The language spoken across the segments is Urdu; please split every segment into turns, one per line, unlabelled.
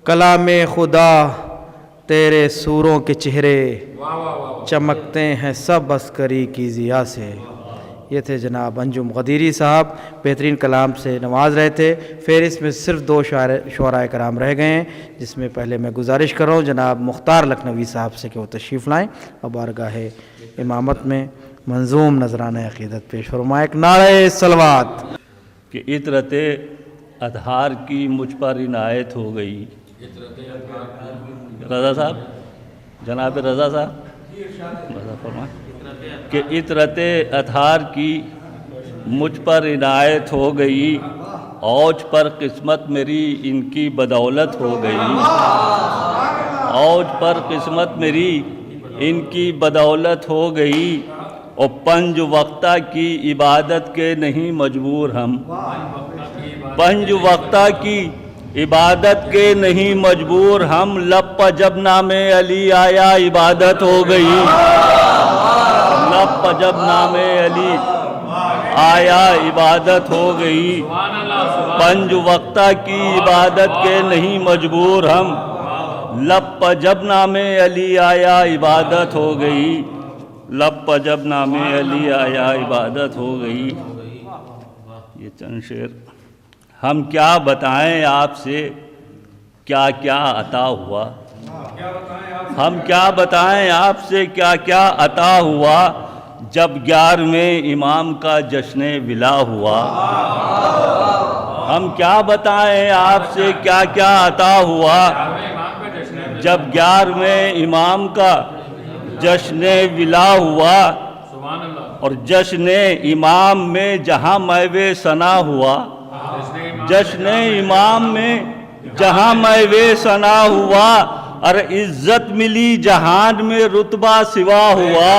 کلام خدا تیرے سوروں کے چہرے چمکتے ہیں سب عسکری کی ضیا سے. یہ تھے جناب انجم غدیری صاحب، بہترین کلام سے نواز رہے تھے. فہرست میں صرف 2 شعراء کرام رہ گئے ہیں، جس میں پہلے میں گزارش کر رہا ہوں جناب مختار لکھنوی صاحب سے کہ وہ تشریف لائیں اور بارگاہ امامت میں منظوم نذرانہ عقیدت پیش فرمائیں. ایک نعرہ صلوات.
کہ عطرت اطہار کی مجھ پر عنایت ہو گئی. رضا صاحب، جناب رضا صاحب رضا فرمائیں کہ عطرت اطہار کی مجھ پر عنایت ہو گئی، اوج پر قسمت میری ان کی بدولت ہو گئی. اوج پر قسمت میری ان کی بدولت ہو گئی، اور 5 وقتہ کی عبادت کے نہیں مجبور ہم. 5 وقتہ کی عبادت کے نہیں مجبور ہم، لب پہ جب نام علی آیا عبادت ہو گئی. لب پہ جب نام علی آیا عبادت ہو گئی. 5 وقتہ کی عبادت کے نہیں مجبور ہم، لب پہ جب نام علی آیا عبادت ہو گئی. لب پہ جب نام علی آیا عبادت ہو گئی. یہ چند شعر. ہم کیا بتائیں آپ سے کیا کیا عطا ہوا. ہم کیا بتائیں آپ سے کیا کیا عطا ہوا، جب 11ویں امام کا جشن ولا ہوا. ہم کیا بتائیں آپ سے کیا کیا عطا ہوا، جب 11ویں امام کا جشن ولا ہوا. اور جشن امام میں جہاں میوے ثنا ہوا. جشن امام میں جہاں میوے ثنا ہوا، اور عزت ملی جہان میں رتبہ سوا ہوا.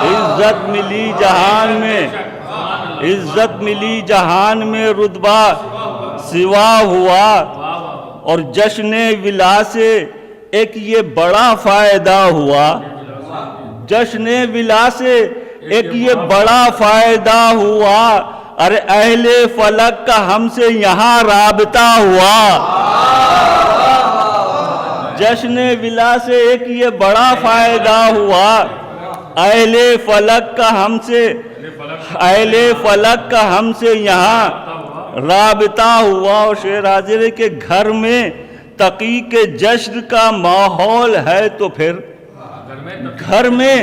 عزت ملی جہان میں، عزت ملی جہان میں رتبہ سوا ہوا. اور جشن ولا سے ایک یہ بڑا فائدہ ہوا. جشن ولا سے ایک یہ بڑا فائدہ ہوا، ارے اہل فلک کا ہم سے یہاں رابطہ ہوا. جشن ولا سے ایک یہ بڑا فائدہ ہوا، اہل فلک کا ہم سے، اہل فلک کا ہم سے یہاں رابطہ ہوا. اور شعر حاضر ہے کہ گھر میں تقی کے جشن کا ماحول ہے تو پھر، گھر میں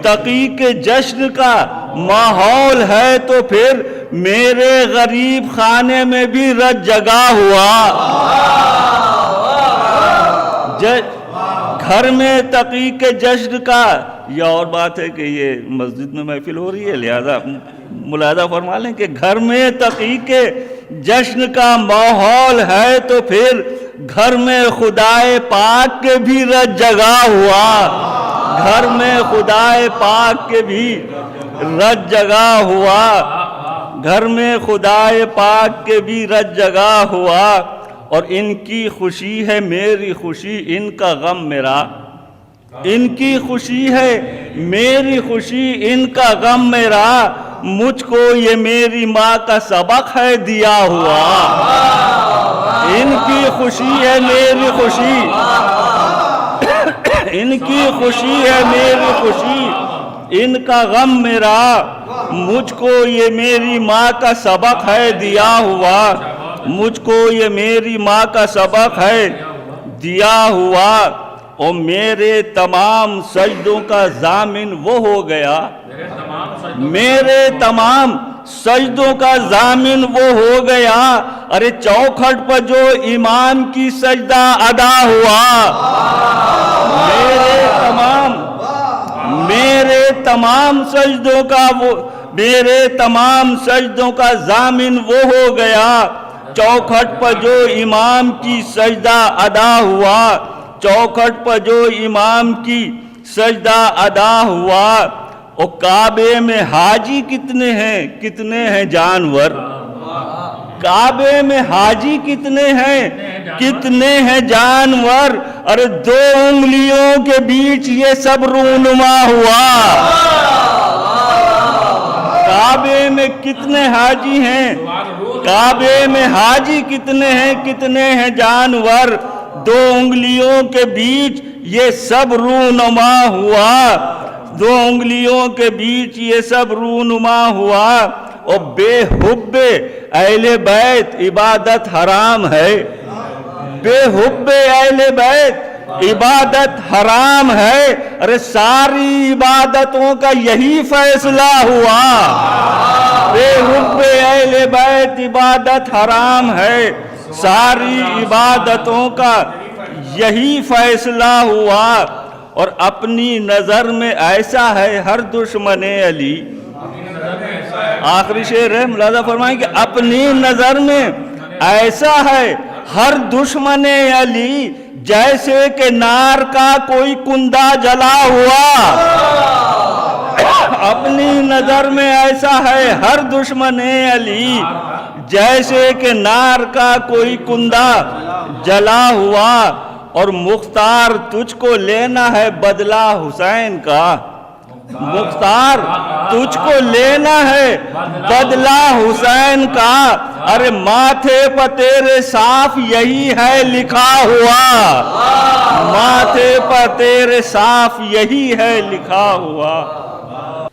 تقی کے جشن کا ماحول ہے تو پھر، میرے غریب خانے میں بھی رت جگا ہوا. گھر میں تقی کے جشن کا، یہ اور بات ہے کہ یہ مسجد میں محفل ہو رہی ہے، لہذا ملاحظہ فرما لیں کہ گھر میں تقی کے جشن کا ماحول ہے تو پھر، گھر میں خدائے پاک کے بھی رت جگا ہوا. گھر میں خدائے پاک کے بھی رت جگا ہوا. گھر میں خدائے پاک کے بھی رت جگا ہوا. اور ان کی خوشی ہے میری خوشی، ان کا غم میرا. ان کی خوشی ہے میری خوشی، ان کا غم میرا. مجھ کو یہ میری ماں کا سبق ہے دیا ہوا. ان کی خوشی ہے میری خوشی، ان کی خوشی ہے میری خوشی، ان کا غم میرا. مجھ کو یہ میری ماں کا سبق ہے دیا ہوا. مجھ کو یہ میری ماں کا سبق ہے دیا ہوا. اور میرے تمام سجدوں کا ضامن وہ ہو گیا. میرے تمام سجدوں کا ضامن وہ ہو گیا. ارے چوکھٹ پر جو امام کی سجدہ ادا ہوا. میرے تمام سجدوں کا وہ، میرے تمام سجدوں کا ضامن وہ ہو گیا. چوکھٹ پر جو امام کی سجدہ ادا ہوا. چوکھٹ پر جو امام کی سجدہ ادا ہوا. اور کعبے میں حاجی کتنے ہیں، کتنے ہیں جانور. کعبے میں حاجی کتنے ہیں، کتنے ہیں جانور. اور 2 انگلیوں کے بیچ یہ سب رونما ہوا. کعبے میں کتنے حاجی ہیں، کعبے میں حاجی کتنے ہیں، کتنے ہیں جانور. دو انگلیوں کے بیچ یہ سب رونما ہوا، دو انگلیوں کے بیچ یہ سب رونما ہوا، اور بے حب اہل بیت عبادت حرام ہے، بے حب اہل بیت عبادت حرام ہے۔ ارے ساری عبادتوں کا یہی فیصلہ ہوا، بے حب اہل بیت عبادت حرام ہے، ساری عبادتوں کا یہی فیصلہ ہوا۔ اور اپنی نظر میں ایسا ہے ہر دشمن علی، آخری شعر ہے، ملاحظہ فرمائیں کہ اپنی نظر میں ایسا ہے ہر دشمن علی، جیسے کہ نار کا کوئی کندہ جلا ہوا، اپنی نظر میں ایسا ہے ہر دشمن علی، جیسے کہ نار کا کوئی کندہ جلا ہوا۔ اور مختار تجھ کو لینا ہے بدلہ حسین کا، مختار تجھ کو لینا ہے بدلہ حسین کا، ارے ماتھے پہ تیرے صاف یہی ہے لکھا ہوا، ماتھے پہ تیرے صاف یہی ہے لکھا ہوا۔